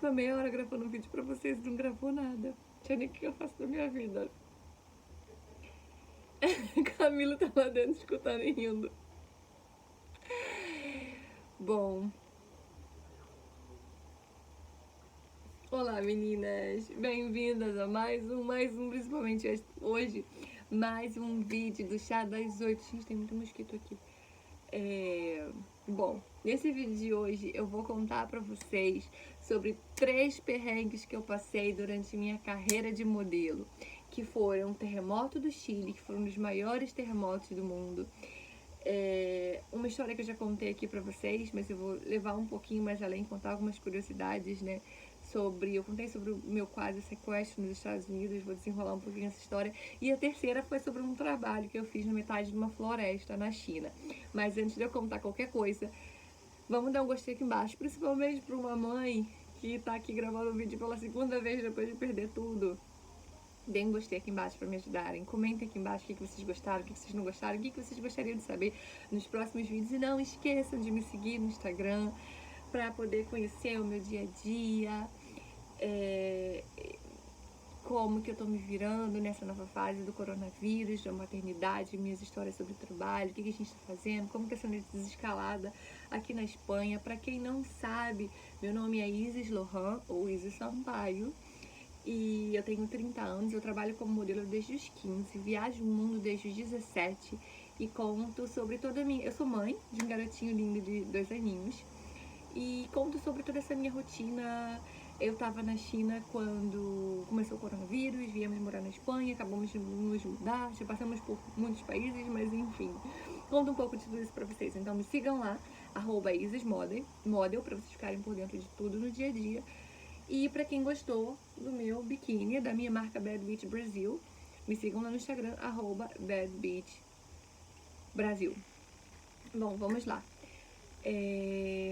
tava meia hora gravando um vídeo pra vocês e não gravou nada. Tinha nem o que eu faço da minha vida. Camila tá lá dentro escutando e rindo. Bom. Olá, meninas. Bem-vindas a mais um, principalmente hoje, mais um vídeo do Chá das 8. Gente, tem muito mosquito aqui. Bom, nesse vídeo de hoje eu vou contar pra vocês sobre 3 perrengues que eu passei durante minha carreira de modelo, que foram o terremoto do Chile, que foi um dos maiores terremotos do mundo. Uma história que eu já contei aqui pra vocês, mas eu vou levar um pouquinho mais além, contar algumas curiosidades, né? Eu contei sobre o meu quase sequestro nos Estados Unidos, vou desenrolar um pouquinho essa história. E a terceira foi sobre um trabalho que eu fiz na metade de uma floresta na China. Mas antes de eu contar qualquer coisa, vamos dar um gostei aqui embaixo, principalmente para uma mãe que tá aqui gravando um vídeo pela segunda vez depois de perder tudo. Deem um gostei aqui embaixo para me ajudarem. Comentem aqui embaixo o que vocês gostaram, o que vocês não gostaram, o que vocês gostariam de saber nos próximos vídeos. E não esqueçam de me seguir no Instagram para poder conhecer o meu dia a dia, como que eu tô me virando nessa nova fase do coronavírus, da maternidade, minhas histórias sobre trabalho, o que a gente tá fazendo, como que tá sendo desescalada aqui na Espanha. Para quem não sabe, meu nome é Isis Lohan, ou Isis Sampaio, e eu tenho 30 anos, eu trabalho como modelo desde os 15, viajo o mundo desde os 17 e conto sobre toda a minha... Eu sou mãe de um garotinho lindo de 2 aninhos e conto sobre toda essa minha rotina. Eu tava na China quando começou o coronavírus, viemos morar na Espanha, acabamos de nos mudar, já passamos por muitos países, mas enfim, conto um pouco de tudo isso pra vocês. Então me sigam lá, @IsisModel, pra vocês ficarem por dentro de tudo no dia a dia. E pra quem gostou do meu biquíni, da minha marca Bad Beach Brasil, me sigam lá no Instagram, @Bad Beach Brasil. Bom, vamos lá.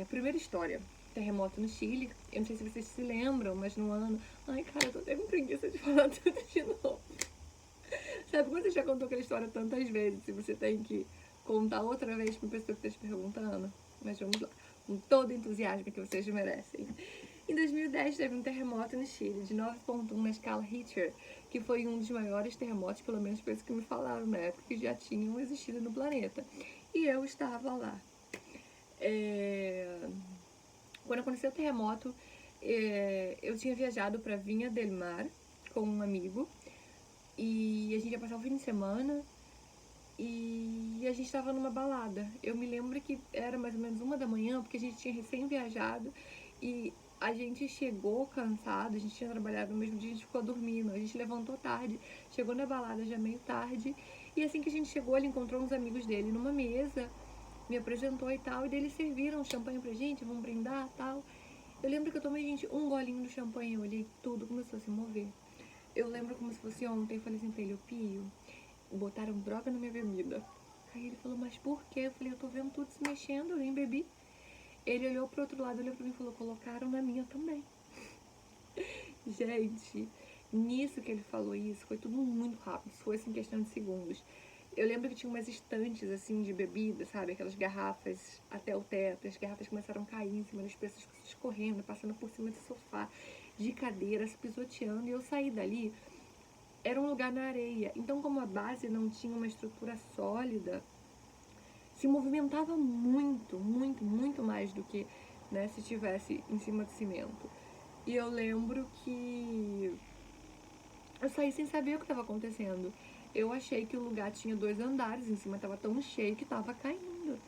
Primeira história, terremoto no Chile. Eu não sei se vocês se lembram, mas no ano... Ai, cara, eu tô até com preguiça de falar tudo de novo. Sabe quando você já contou aquela história tantas vezes e você tem que contar outra vez pra pessoa que tá te perguntando? Mas vamos lá, com todo o entusiasmo que vocês merecem. Em 2010 teve um terremoto no Chile de 9,1 na escala Richter, que foi um dos maiores terremotos, pelo menos por isso que me falaram na época, que já tinham existido no planeta. E eu estava lá. Quando aconteceu o terremoto, eu tinha viajado para Vinha del Mar com um amigo e a gente ia passar o fim de semana e a gente estava numa balada. Eu me lembro que era mais ou menos 1 da manhã, porque a gente tinha recém viajado e a gente chegou cansado, a gente tinha trabalhado no mesmo dia, a gente ficou dormindo, a gente levantou tarde, chegou na balada já meio tarde, e assim que a gente chegou, ele encontrou uns amigos dele numa mesa, me apresentou e tal, e daí eles serviram champanhe pra gente, vamos brindar e tal. Eu lembro que eu tomei, gente, um golinho do champanhe, eu olhei, tudo começou a se mover. Eu lembro como se fosse ontem, eu falei assim pra ele, Pio, botaram droga na minha bebida. Aí ele falou, mas por quê? Eu falei, eu tô vendo tudo se mexendo, eu nem bebi. Ele olhou pro outro lado, olhou pra mim e falou, colocaram na minha também. Gente, nisso que ele falou isso, foi tudo muito rápido, foi assim, questão de segundos. Eu lembro que tinha umas estantes, assim, de bebida, sabe? Aquelas garrafas até o teto. As garrafas começaram a cair em cima das pessoas escorrendo, passando por cima do sofá, de cadeiras, pisoteando. E eu saí dali, era um lugar na areia. Então, como a base não tinha uma estrutura sólida, se movimentava muito, muito, muito mais do que, né, se tivesse em cima de cimento. E eu lembro que eu saí sem saber o que estava acontecendo. Eu achei que o lugar tinha 2 andares, em cima estava tão cheio que estava caindo.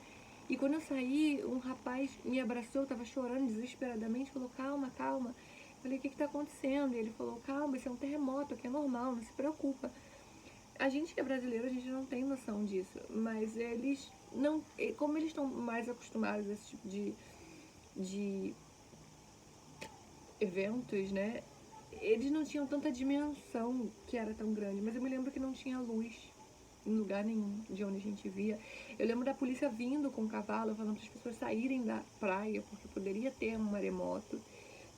E quando eu saí, um rapaz me abraçou, estava chorando desesperadamente, falou, calma, calma. Eu falei, o que está acontecendo? E ele falou, calma, isso é um terremoto, aqui é normal, não se preocupa. A gente que é brasileiro, a gente não tem noção disso, mas eles não, como eles estão mais acostumados a esse tipo de eventos, né? Eles não tinham tanta dimensão que era tão grande, mas eu me lembro que não tinha luz em lugar nenhum de onde a gente via. Eu lembro da polícia vindo com o cavalo, falando para as pessoas saírem da praia, porque poderia ter um maremoto.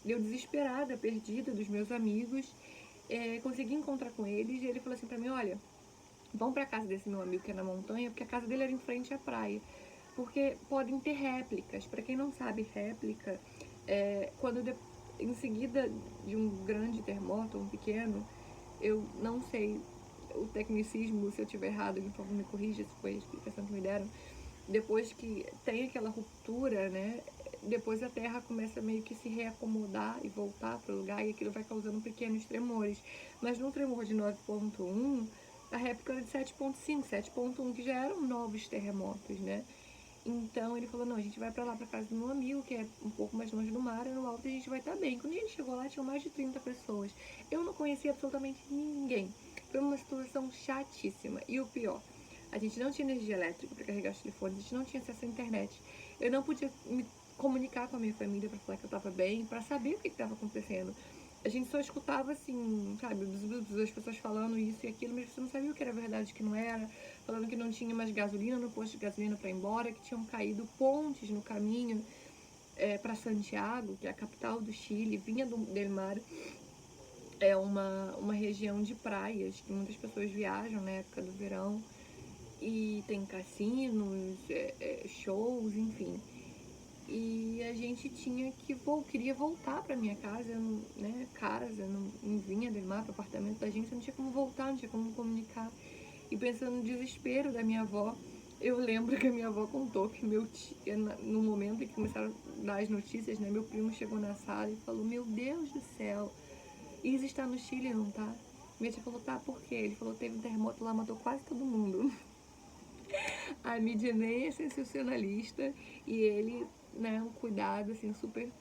Eu desesperada, perdida dos meus amigos, consegui encontrar com eles e ele falou assim para mim, olha, vão para casa desse meu amigo que é na montanha, porque a casa dele era em frente à praia. Porque podem ter réplicas. Para quem não sabe, réplica quando em seguida de um grande terremoto, um pequeno, eu não sei o tecnicismo, se eu estiver errado, por favor me corrija, se foi a explicação que me deram. Depois que tem aquela ruptura, né, depois a Terra começa meio que se reacomodar e voltar para o lugar, e aquilo vai causando pequenos tremores. Mas num tremor de 9,1, a réplica era de 7,5, 7,1, que já eram novos terremotos, né? Então ele falou, não, a gente vai pra lá, pra casa do meu amigo, que é um pouco mais longe do mar, no alto, a gente vai estar bem. Quando a gente chegou lá, tinham mais de 30 pessoas. Eu não conhecia absolutamente ninguém. Foi uma situação chatíssima. E o pior, a gente não tinha energia elétrica para carregar os telefones, a gente não tinha acesso à internet. Eu não podia me comunicar com a minha família para falar que eu estava bem, para saber o que estava acontecendo. A gente só escutava assim, sabe, as pessoas falando isso e aquilo, mas você não sabia o que era verdade, o que não era, falando que não tinha mais gasolina no posto de gasolina para ir embora, que tinham caído pontes no caminho para Santiago, que é a capital do Chile, vinha del Mar, é uma região de praias que muitas pessoas viajam na época do verão, e tem cassinos, shows, enfim. E a gente queria voltar pra minha casa, não vinha del Mar pro apartamento da gente, eu não tinha como voltar, não tinha como comunicar. E pensando no desespero da minha avó, eu lembro que a minha avó contou que meu tio, no momento em que começaram a dar as notícias, né, meu primo chegou na sala e falou, meu Deus do céu, Isa está no Chile, não tá? Minha tia falou, tá, por quê? Ele falou, teve um terremoto lá, matou quase todo mundo. A mídia nem é sensacionalista e ele, né, um cuidado assim super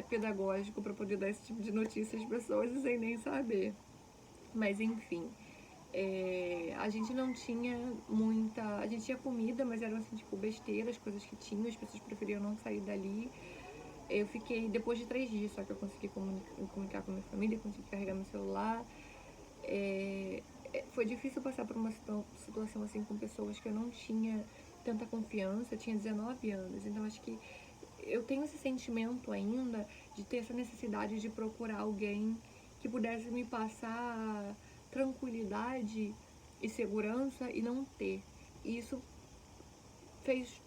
pedagógico para poder dar esse tipo de notícia às pessoas sem nem saber. Mas enfim, a gente não tinha muita. A gente tinha comida, mas eram assim, tipo, besteiras, coisas que tinham, as pessoas preferiam não sair dali. Eu fiquei, depois de 3 dias só que eu consegui comunicar com a minha família, consegui carregar meu celular. Foi difícil passar por uma situação assim com pessoas que eu não tinha tanta confiança. Eu tinha 19 anos, então acho que eu tenho esse sentimento ainda de ter essa necessidade de procurar alguém que pudesse me passar tranquilidade e segurança e não ter. E isso fez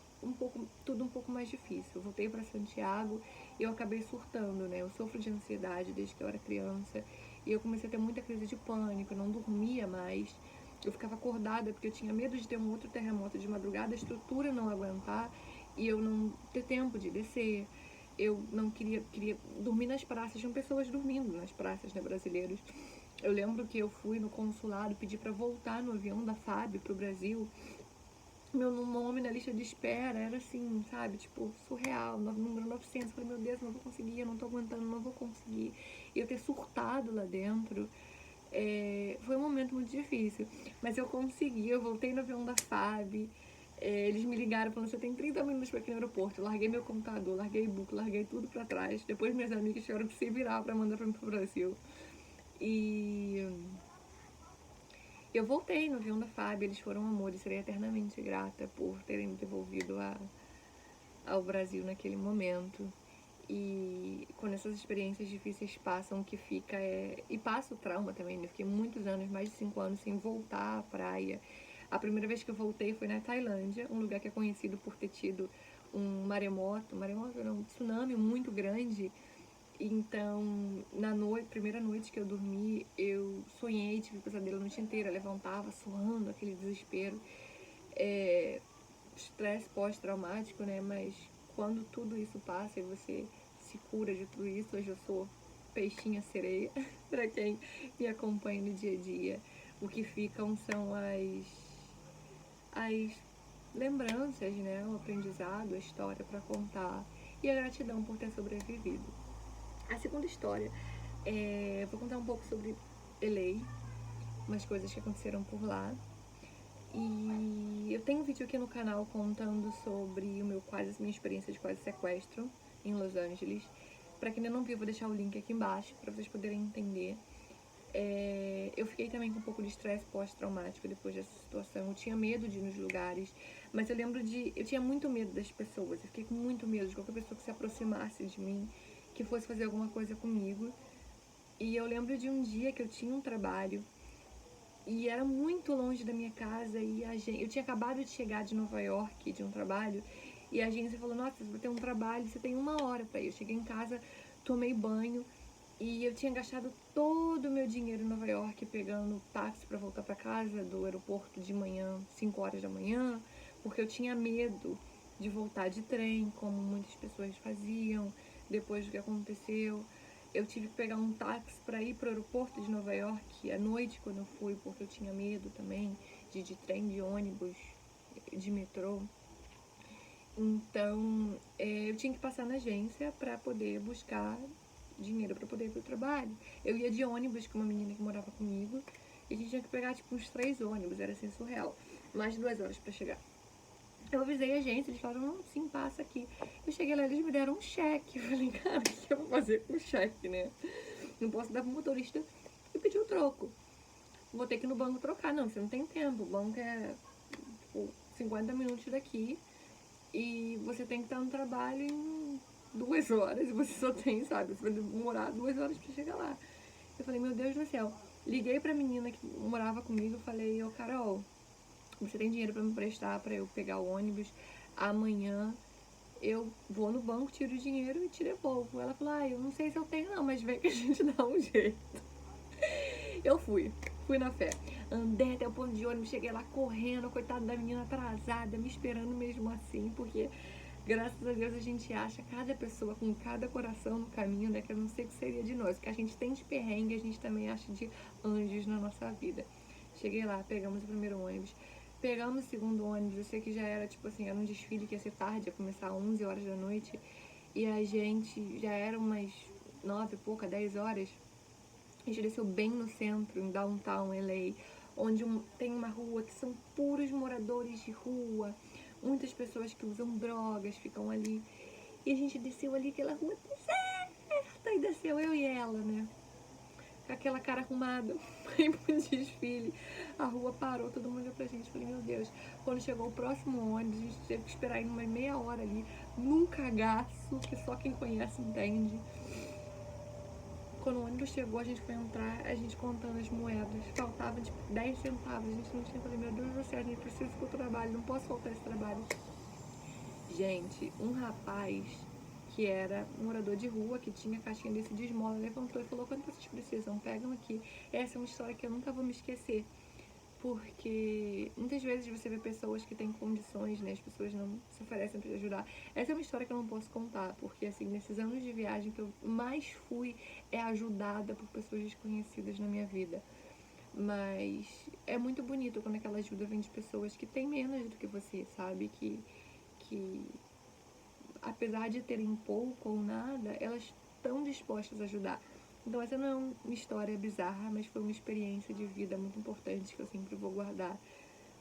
tudo um pouco mais difícil. Eu voltei para Santiago e eu acabei surtando, né? Eu sofro de ansiedade desde que eu era criança e eu comecei a ter muita crise de pânico, eu não dormia mais. Eu ficava acordada porque eu tinha medo de ter um outro terremoto de madrugada, a estrutura não aguentar e eu não ter tempo de descer. Eu não queria dormir nas praças, tinham pessoas dormindo nas praças, né, brasileiros. Eu lembro que eu fui no consulado, pedi para voltar no avião da FAB pro Brasil. Meu nome na lista de espera era assim, sabe, tipo, surreal, número 900. Eu falei, meu Deus, não vou conseguir, eu não tô aguentando, não vou conseguir. E eu ter surtado lá dentro, foi um momento muito difícil. Mas eu consegui, eu voltei no avião da FAB, eles me ligaram falando, você tem 30 minutos para aqui no aeroporto. Eu larguei meu computador, larguei e-book, larguei tudo para trás. Depois minhas amigas tiveram que se virar para mandar para mim pro Brasil. E eu voltei no avião da FAB, eles foram amores, serei eternamente grata por terem me devolvido ao Brasil naquele momento. E quando essas experiências difíceis passam, o que fica e passa o trauma também, né? Fiquei muitos anos, mais de 5 anos, sem voltar à praia. A primeira vez que eu voltei foi na Tailândia, um lugar que é conhecido por ter tido um maremoto não, um tsunami muito grande. Então, primeira noite que eu dormi, eu sonhei, tive pesadelo a noite inteira, levantava suando, aquele desespero, estresse pós-traumático, né? Mas quando tudo isso passa e você se cura de tudo isso, hoje eu sou peixinha sereia, para quem me acompanha no dia a dia. O que ficam são as lembranças, né? O aprendizado, a história para contar e a gratidão por ter sobrevivido. A segunda história, vou contar um pouco sobre LA, umas coisas que aconteceram por lá. E eu tenho um vídeo aqui no canal contando sobre minha experiência de quase sequestro em Los Angeles. Pra quem ainda não viu, vou deixar o link aqui embaixo pra vocês poderem entender. Eu fiquei também com um pouco de estresse pós-traumático depois dessa situação. Eu tinha medo de ir nos lugares, mas eu tinha muito medo das pessoas. Eu fiquei com muito medo de qualquer pessoa que se aproximasse de mim, que fosse fazer alguma coisa comigo. E eu lembro de um dia que eu tinha um trabalho e era muito longe da minha casa e eu tinha acabado de chegar de Nova York de um trabalho e a agência falou, nossa, você vai ter um trabalho, você tem 1 hora pra ir. Eu cheguei em casa tomei banho e eu tinha gastado todo o meu dinheiro em Nova York pegando táxi para voltar para casa do aeroporto de manhã, 5 horas da manhã, porque eu tinha medo de voltar de trem, como muitas pessoas faziam depois do que aconteceu. Eu tive que pegar um táxi para ir para o aeroporto de Nova York à noite quando eu fui, porque eu tinha medo também de ir de trem, de ônibus, de metrô. Então, eu tinha que passar na agência para poder buscar dinheiro para poder ir pro trabalho. Eu ia de ônibus com uma menina que morava comigo e a gente tinha que pegar tipo uns 3 ônibus, era assim surreal. Mais de 2 horas para chegar. Eu avisei a agência, eles falaram, não, sim, passa aqui. Eu cheguei lá, eles me deram um cheque. Eu falei, cara, o que eu vou fazer com o cheque, né? Não posso dar pro motorista e pedir o troco. Vou ter que ir no banco trocar. Não, você não tem tempo. O banco é tipo, 50 minutos daqui e você tem que estar no trabalho em 2 horas e você só tem, sabe? Você vai demorar 2 horas pra chegar lá. Eu falei, meu Deus do céu. Liguei pra menina que morava comigo, falei, ô Carol, você tem dinheiro pra me prestar pra eu pegar o ônibus? Amanhã eu vou no banco, tiro o dinheiro e te devolvo. Ela falou, eu não sei se eu tenho não, mas vem que a gente dá um jeito. Eu fui na fé. Andei até o ponto de ônibus, cheguei lá correndo, coitada da menina atrasada, me esperando mesmo assim, porque graças a Deus a gente acha cada pessoa com cada coração no caminho, né? Que eu não sei o que seria de nós. Que a gente tem de perrengue, a gente também acha de anjos na nossa vida. Cheguei lá, pegamos o primeiro ônibus. Pegamos o segundo ônibus, eu sei que já era tipo assim, era um desfile que ia ser tarde, ia começar às 11 horas da noite. E a gente já era umas 9 e pouca, 10 horas. A gente desceu bem no centro, em Downtown LA, onde tem uma rua que são puros moradores de rua, muitas pessoas que usam drogas ficam ali. E a gente desceu ali aquela rua deserta e desceu eu e ela, né? Com aquela cara arrumada, bem pro desfile. A rua parou, todo mundo olhou pra gente. Falei, meu Deus. Quando chegou o próximo ônibus, a gente teve que esperar uma meia hora ali, num cagaço, que só quem conhece entende. Quando o ônibus chegou, a gente foi entrar, a gente contando as moedas. Faltava tipo 10 centavos. A gente não tinha. Falei, meu Deus do céu, a gente precisa do trabalho, não posso faltar esse trabalho. Gente, um rapaz que era morador de rua, que tinha caixinha desse de esmola, levantou e falou, quando vocês precisam, pegam aqui. Essa é uma história que eu nunca vou me esquecer. Porque muitas vezes você vê pessoas que têm condições, né? As pessoas não se oferecem para ajudar. Essa é uma história que eu não posso contar, porque assim, nesses anos de viagem que eu mais fui é ajudada por pessoas desconhecidas na minha vida. Mas é muito bonito quando aquela ajuda vem de pessoas que têm menos do que você, sabe? Que apesar de terem pouco ou nada, elas estão dispostas a ajudar. Então essa não é uma história bizarra, mas foi uma experiência de vida muito importante que eu sempre vou guardar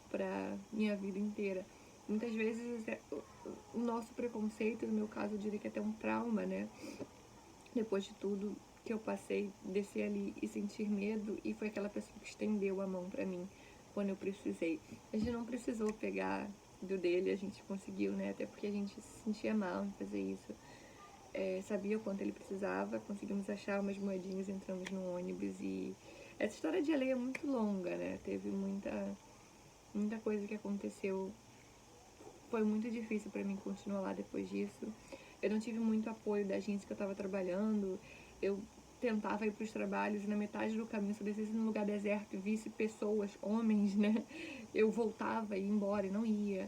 para minha vida inteira. Muitas vezes o nosso preconceito, no meu caso eu diria que é até um trauma, né? Depois de tudo que eu passei, descer ali e sentir medo, e foi aquela pessoa que estendeu a mão para mim quando eu precisei. A gente não precisou pegar do dele, a gente conseguiu, né? Até porque a gente se sentia mal em fazer isso. Sabia o quanto ele precisava, conseguimos achar umas moedinhas, entramos no ônibus e essa história de LA é muito longa, né? Teve muita coisa que aconteceu. Foi muito difícil para mim continuar lá depois disso. Eu não tive muito apoio da agência que eu estava trabalhando. Eu tentava ir para os trabalhos e na metade do caminho, se eu descesse num lugar deserto e visse pessoas, homens, né? Eu voltava e ia embora e não ia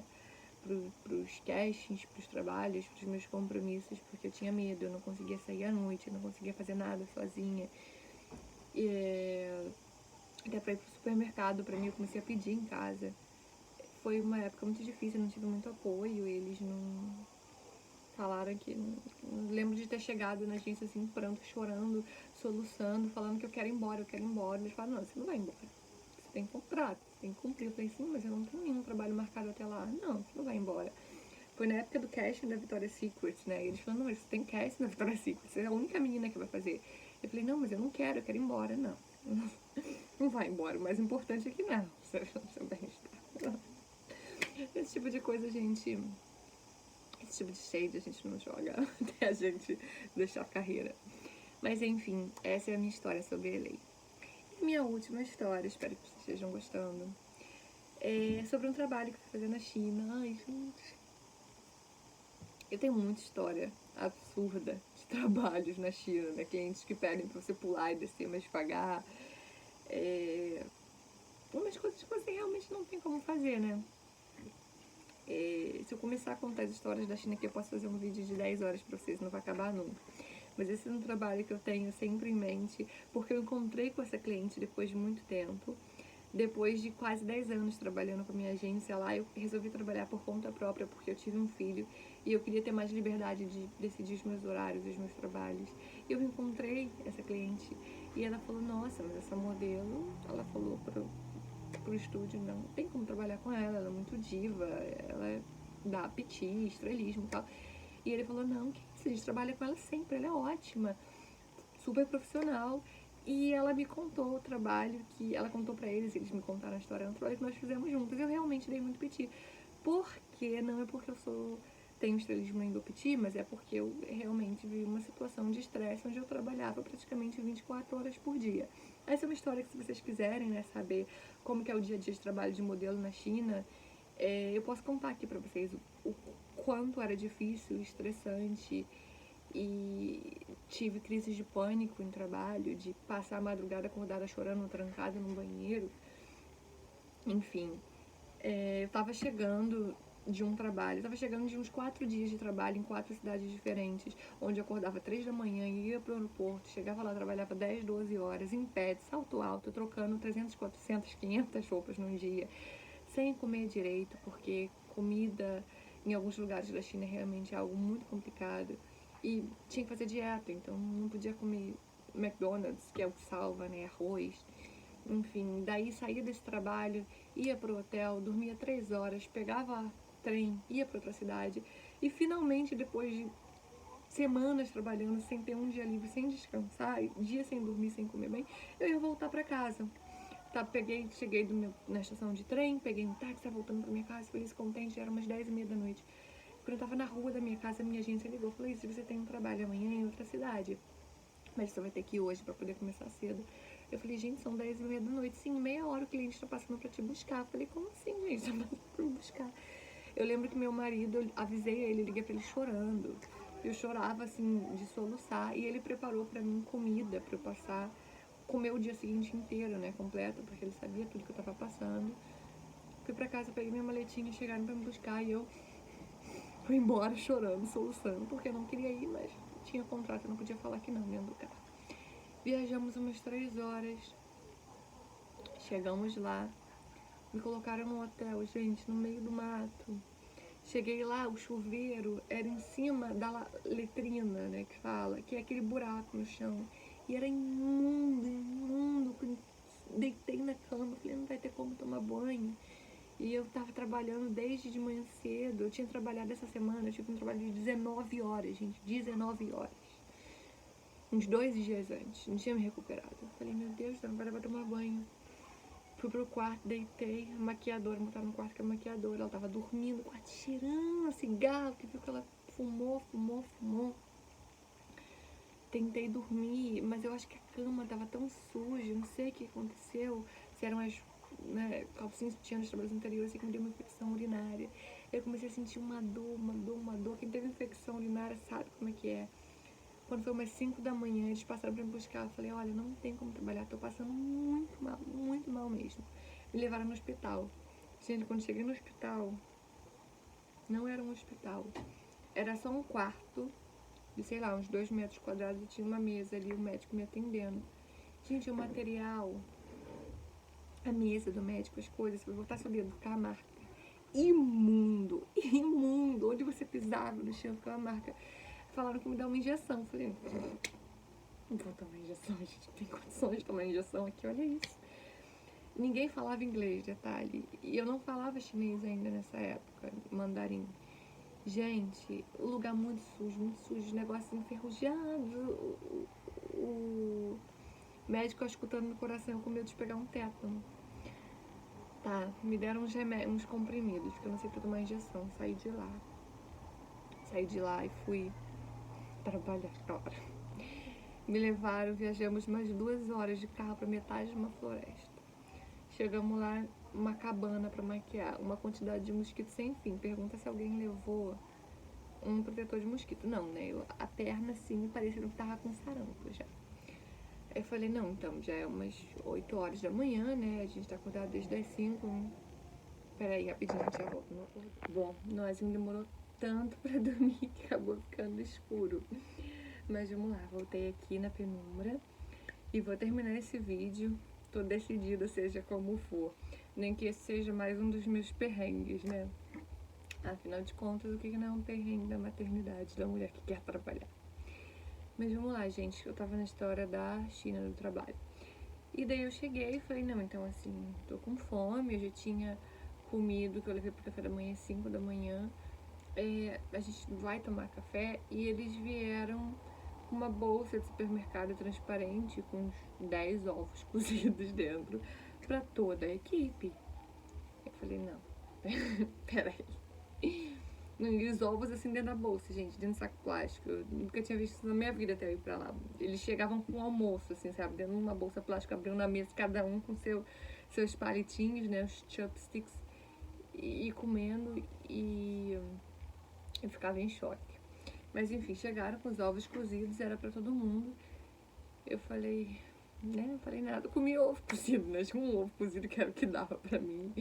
pros castings, pros trabalhos, pros meus compromissos, porque eu tinha medo, eu não conseguia sair à noite, eu não conseguia fazer nada sozinha. Até pra ir pro supermercado, pra mim, eu comecei a pedir em casa. Foi uma época muito difícil, eu não tive muito apoio, eles não falaram que... Não lembro de ter chegado na agência assim, pranto, chorando, soluçando, falando que eu quero ir embora, eu quero ir embora. Eles falaram, não, você não vai embora. Você tem contrato, você tem que cumprir. Eu falei, sim, mas eu não tenho nenhum trabalho marcado até lá. Não, você não vai embora. Foi na época do casting da Victoria's Secret, né? E eles falaram, não, mas você tem casting da Victoria's Secret, você é a única menina que vai fazer. Eu falei, não, mas eu não quero, eu quero ir embora. Não, não vai embora, o mais importante é que não, seu bem-estar. Esse tipo de coisa, gente... Esse tipo de shade a gente não joga até a gente deixar a carreira. Mas enfim, essa é a minha história sobre LA. E minha última história, espero que vocês estejam gostando, é sobre um trabalho que eu fui fazer na China. Ai, gente... Eu tenho muita história absurda de trabalho trabalhos na China, né? Clientes que pedem pra você pular e descer mais devagar. Umas coisas que você realmente não tem como fazer, né? Se eu começar a contar as histórias da China aqui, eu posso fazer um vídeo de 10 horas pra vocês, não vai acabar nunca. Mas esse é um trabalho que eu tenho sempre em mente, porque eu encontrei com essa cliente depois de muito tempo. Depois de quase 10 anos trabalhando com a minha agência lá, eu resolvi trabalhar por conta própria, porque eu tive um filho e eu queria ter mais liberdade de decidir os meus horários, os meus trabalhos. E eu encontrei essa cliente e ela falou, nossa, mas essa modelo, ela falou pro estúdio, não tem como trabalhar com ela é muito diva, ela dá piti, estrelismo e tal. E ele falou, não, que isso, a gente trabalha com ela sempre, ela é ótima, super profissional. E ela me contou o trabalho que ela contou pra eles me contaram a história do trabalho que nós fizemos juntos. Eu realmente dei muito piti. Porque não é porque eu tenho estrelismo nem do piti, mas é porque eu realmente vi uma situação de estresse onde eu trabalhava praticamente 24 horas por dia. Essa é uma história que, se vocês quiserem, né, saber como que é o dia a dia de trabalho de modelo na China, eu posso contar aqui pra vocês o quanto era difícil, estressante, e tive crises de pânico em trabalho, de passar a madrugada acordada chorando, trancada no banheiro. Enfim, eu tava chegando de um trabalho, tava chegando de uns 4 dias de trabalho em 4 cidades diferentes, onde eu acordava 3 da manhã, ia pro aeroporto, chegava lá, trabalhava 10, 12 horas, em pé, de salto alto, trocando 300, 400, 500 roupas num dia, sem comer direito, porque comida em alguns lugares da China é realmente algo muito complicado. E tinha que fazer dieta, então não podia comer McDonald's, que é o que salva, né, arroz. Enfim, daí saía desse trabalho, ia pro hotel, dormia 3 horas, pegava trem, ia para outra cidade. E finalmente, depois de semanas trabalhando, sem ter um dia livre, sem descansar, dias sem dormir, sem comer bem, eu ia voltar para casa. Cheguei na estação de trem, peguei um táxi, tava voltando pra minha casa, feliz, contente, era umas 10h30 da noite. Quando eu tava na rua da minha casa, a minha agência ligou, falou, se você tem um trabalho amanhã em outra cidade, mas você vai ter que ir hoje pra poder começar cedo. Eu falei, gente, são 10h30 da noite, sim, meia hora o cliente tá passando pra te buscar. Eu falei, como assim, gente, tá passando pra me buscar? Eu lembro que meu marido, eu avisei ele, liguei pra ele chorando. Eu chorava, assim, de soluçar, e ele preparou pra mim comida pra eu passar, comer o dia seguinte inteiro, né, completo, porque ele sabia tudo que eu tava passando. Fui pra casa, peguei minha maletinha, chegaram pra me buscar e eu fui embora chorando, soluçando, porque eu não queria ir, mas tinha contrato, eu não podia falar que não dentro do carro. Viajamos umas 3 horas, chegamos lá, me colocaram no hotel, gente, no meio do mato. Cheguei lá, o chuveiro era em cima da letrina, né, que fala, que é aquele buraco no chão. E era imundo, imundo. Deitei na cama, falei, não vai ter como tomar banho. E eu tava trabalhando desde de manhã cedo. Eu tinha trabalhado essa semana, eu tive um trabalho de 19 horas, gente, 19 horas. Uns 2 dias antes, não tinha me recuperado. Eu falei, meu Deus, não vai dar pra tomar banho. Fui pro quarto, deitei, a maquiadora, botaram no quarto com a maquiadora, ela tava dormindo, o quarto cheirando a cigarro, que viu que ela fumou. Tentei dormir, mas eu acho que a cama tava tão suja, não sei o que aconteceu, se eram as, né, calcinhas que tinha nos trabalhos anteriores, que me deu uma infecção urinária. Eu comecei a sentir uma dor. Quem teve infecção urinária sabe como é que é. Quando foi umas 5 da manhã, eles passaram pra me buscar. Eu falei, olha, não tem como trabalhar, tô passando muito mal mesmo. Me levaram no hospital. Gente, quando cheguei no hospital, não era um hospital. Era só um quarto de, sei lá, uns 2 metros quadrados e tinha uma mesa ali, o médico me atendendo. Gente, o material, a mesa do médico, as coisas, se eu botar seu dedo, ficava a marca. Imundo. Onde você pisava no chão, ficava a marca. Falaram que me dá uma injeção. Falei, não vou tomar injeção, a gente não tem condições de tomar injeção aqui, olha isso. Ninguém falava inglês, detalhe. E eu não falava chinês ainda nessa época, mandarim. Gente, o lugar muito sujo, negócio enferrujado. O médico escutando no coração, eu com medo de pegar um tétano. Tá, me deram uns comprimidos, porque eu não sei tomar injeção. Saí de lá e fui trabalhar agora. Me levaram, viajamos mais 2 horas de carro para metade de uma floresta. Chegamos lá, uma cabana para maquiar, uma quantidade de mosquitos sem fim. Pergunta se alguém levou um protetor de mosquito. Não, né? A perna, assim, parecia que tava com sarampo já. Aí eu falei, não, então, já é umas 8 horas da manhã, né? A gente tá acordado desde as 5. Peraí, rapidinho, já volto. Bom, nós não demorou tanto pra dormir que acabou ficando escuro. Mas vamos lá, voltei aqui na penumbra e vou terminar esse vídeo. Tô decidida, seja como for. Nem que esse seja mais um dos meus perrengues, né? Afinal de contas, o que não é um perrengue da maternidade da mulher que quer trabalhar? Mas vamos lá, gente. Eu tava na história da China do trabalho. E daí eu cheguei e falei, não, então assim, tô com fome. Eu já tinha comido, que eu levei pro café da manhã às 5 da manhã. A gente vai tomar café e eles vieram com uma bolsa de supermercado transparente com uns 10 ovos cozidos dentro pra toda a equipe. Eu falei, não, peraí. E os ovos assim dentro da bolsa, gente, dentro do saco plástico. Eu nunca tinha visto isso na minha vida até eu ir pra lá. Eles chegavam com almoço, assim, sabe? Dentro de uma bolsa plástica, abriam na mesa, cada um com seus palitinhos, né? Os chopsticks. E comendo e eu ficava em choque. Mas enfim, chegaram com os ovos cozidos, era pra todo mundo. Eu falei, né? Não falei nada. Eu comi ovo cozido, né? Tinha um ovo cozido que era o que dava pra mim.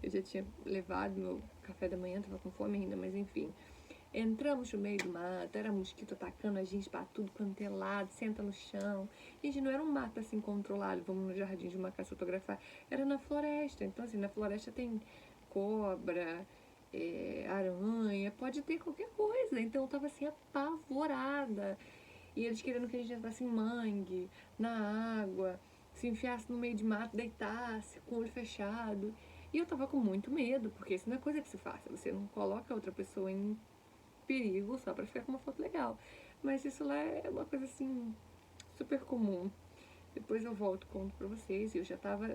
Eu já tinha levado meu café da manhã, tava com fome ainda, mas enfim. Entramos no meio do mato, era mosquito atacando a gente pra tudo quanto é lado, senta no chão. Gente, não era um mato assim controlado, vamos no jardim de uma casa fotografar. Era na floresta. Então, assim, na floresta tem cobra, aranha, pode ter qualquer coisa. Então eu tava assim apavorada. E eles querendo que a gente entrasse em mangue, na água, se enfiasse no meio de mato, deitasse, com o olho fechado. E eu tava com muito medo, porque isso não é coisa que se faça. Você não coloca outra pessoa em perigo só pra ficar com uma foto legal. Mas isso lá é uma coisa assim, super comum. Depois eu volto e conto pra vocês. Eu já tava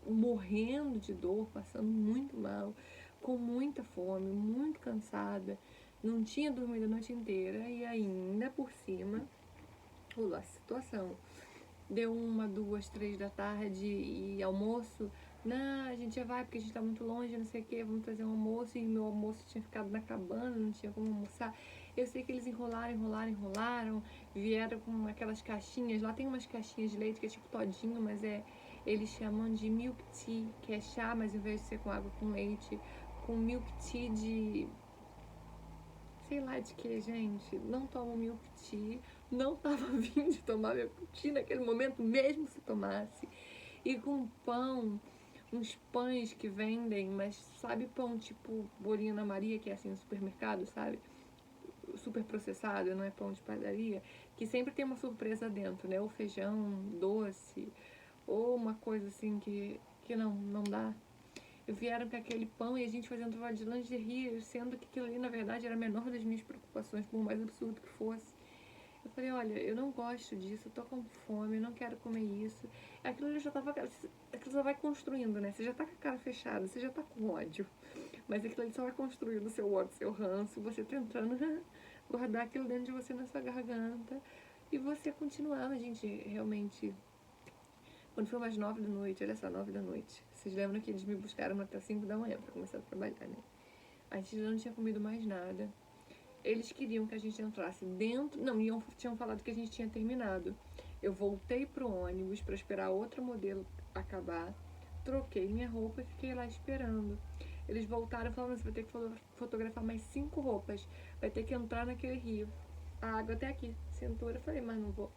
morrendo de dor, passando muito mal, com muita fome, muito cansada. Não tinha dormido a noite inteira e ainda por cima rolou a situação. Deu 1, 2, 3 da tarde e almoço. Não, a gente já vai porque a gente tá muito longe, não sei o que, vamos fazer um almoço. E meu almoço tinha ficado na cabana, não tinha como almoçar. Eu sei que eles enrolaram, vieram com aquelas caixinhas. Lá tem umas caixinhas de leite que é tipo todinho, mas eles chamam de milk tea, que é chá, mas em vez de ser com água com leite, com milk tea de sei lá de que, gente. Não tomo milk tea, não tava vindo de tomar milk tea naquele momento, mesmo se tomasse. E com pão, uns pães que vendem, mas sabe pão tipo bolinho na Maria, que é assim no supermercado, sabe? Super processado, não é pão de padaria, que sempre tem uma surpresa dentro, né? Ou feijão, doce, ou uma coisa assim que não dá. Vieram com aquele pão e a gente fazendo trabalho de lingerie, sendo que aquilo ali, na verdade, era a menor das minhas preocupações, por mais absurdo que fosse. Eu falei, olha, eu não gosto disso, eu tô com fome, eu não quero comer isso. Aquilo ali já tava, aquilo só vai construindo, né? Você já tá com a cara fechada, você já tá com ódio. Mas aquilo ali só vai construindo o seu ódio, seu ranço, você tentando guardar aquilo dentro de você na sua garganta. E você continuar, a gente realmente quando foi umas 9 da noite, olha só, 9 da noite. Vocês lembram que eles me buscaram até 5 da manhã pra começar a trabalhar, né? A gente já não tinha comido mais nada. Eles queriam que a gente entrasse dentro. Não, tinham falado que a gente tinha terminado. Eu voltei pro ônibus pra esperar outro modelo acabar. Troquei minha roupa e fiquei lá esperando. Eles voltaram e falaram: você vai ter que fotografar mais 5 roupas. Vai ter que entrar naquele rio. A água até aqui, cintura. Eu falei, mas não vou.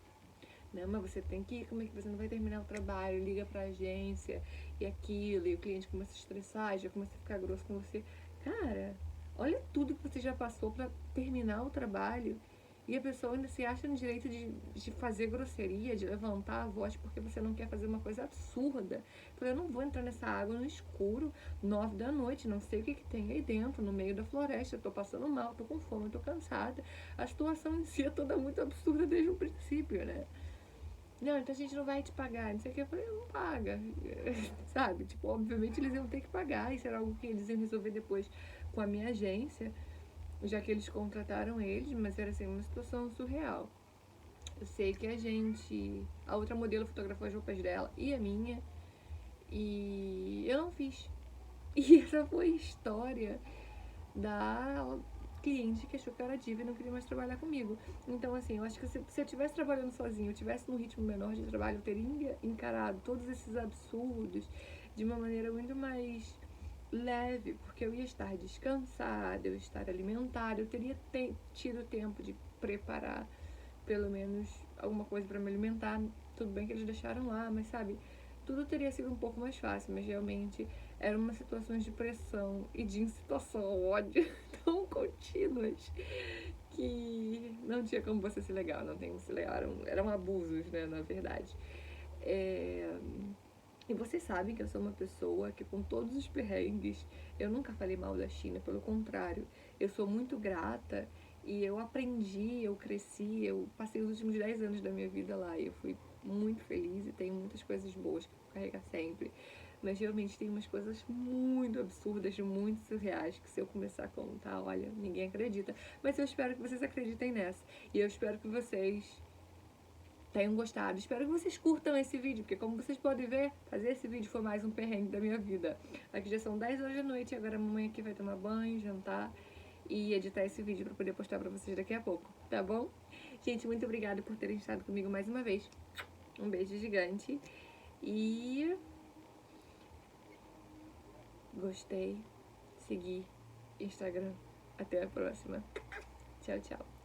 Não, mas você tem que ir, como é que você não vai terminar o trabalho? Liga pra agência e aquilo, e o cliente começa a estressar, já começa a ficar grosso com você. Cara, olha tudo que você já passou pra terminar o trabalho e a pessoa ainda se acha no direito de fazer grosseria, de levantar a voz porque você não quer fazer uma coisa absurda. Eu falei, eu não vou entrar nessa água no escuro, 9 da noite, não sei o que tem aí dentro, no meio da floresta, eu tô passando mal, tô com fome, tô cansada. A situação em si é toda muito absurda desde o princípio, né? Não, então a gente não vai te pagar, não sei o que. Eu falei, não paga, sabe? Tipo, obviamente eles iam ter que pagar, isso era algo que eles iam resolver depois com a minha agência, já que eles contrataram eles, mas era assim, uma situação surreal. Eu sei que a outra modelo fotografou as roupas dela e a minha, e eu não fiz. E essa foi a história da cliente que achou que eu era diva e não queria mais trabalhar comigo. Então, assim, eu acho que se eu estivesse trabalhando sozinha, eu estivesse num ritmo menor de trabalho, eu teria encarado todos esses absurdos de uma maneira muito mais leve, porque eu ia estar descansada, eu ia estar alimentada, eu teria tido tempo de preparar pelo menos alguma coisa para me alimentar. Tudo bem que eles deixaram lá, mas sabe, tudo teria sido um pouco mais fácil, mas realmente eram umas situações de pressão e de incitação ao ódio tão contínuas que não tinha como você ser legal, não tem como ser legal, eram abusos, né, na verdade. E vocês sabem que eu sou uma pessoa que, com todos os perrengues, eu nunca falei mal da China, pelo contrário, eu sou muito grata e eu aprendi, eu cresci, eu passei os últimos 10 anos da minha vida lá e eu fui muito feliz e tenho muitas coisas boas que eu vou carregar sempre. Mas realmente tem umas coisas muito absurdas, muito surreais, que se eu começar a contar, olha, ninguém acredita. Mas eu espero que vocês acreditem nessa. E eu espero que vocês tenham gostado. Espero que vocês curtam esse vídeo, porque como vocês podem ver, fazer esse vídeo foi mais um perrengue da minha vida. Aqui já são 10 horas da noite e agora a mamãe aqui vai tomar banho, jantar e editar esse vídeo pra poder postar pra vocês daqui a pouco, tá bom? Gente, muito obrigada por terem estado comigo mais uma vez. Um beijo gigante e gostei, seguir, Instagram. Até a próxima. Tchau, tchau.